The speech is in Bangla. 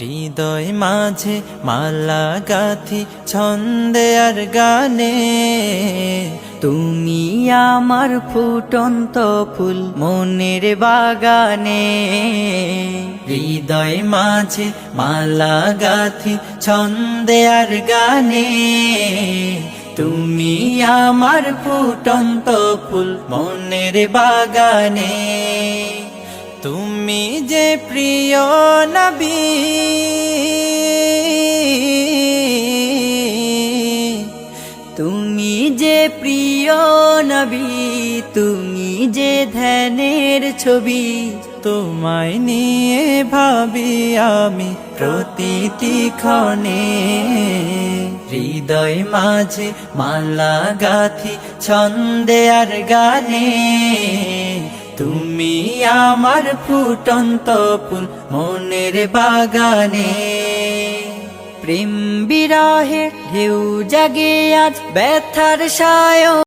হৃদয় মাঝে মালা গাথি ছন্দে আর গানে, তুমি আমার ফুটন্ত ফুল মনের বাগানে। হৃদয় মাঝে মালা গাথি ছন্দে আর গানে, তুমি আমার ফুটন্ত ফুল মনের বাগানে। তুমি যে প্রিয় নবী, তুমি যে প্রিয় নবী, তুমি যে ধ্যানের ছবি। তোমায় নিয়ে ভাবি আমি প্রতিটি ক্ষণে। হৃদয় মাঝে মালা গাথি ছন্দে আর গানে, তুমি আমার ফুটন্ত ফুল মনের বাগানে। প্রেম বিরহে ঢেউ জাগে আজ ব্যথার সায়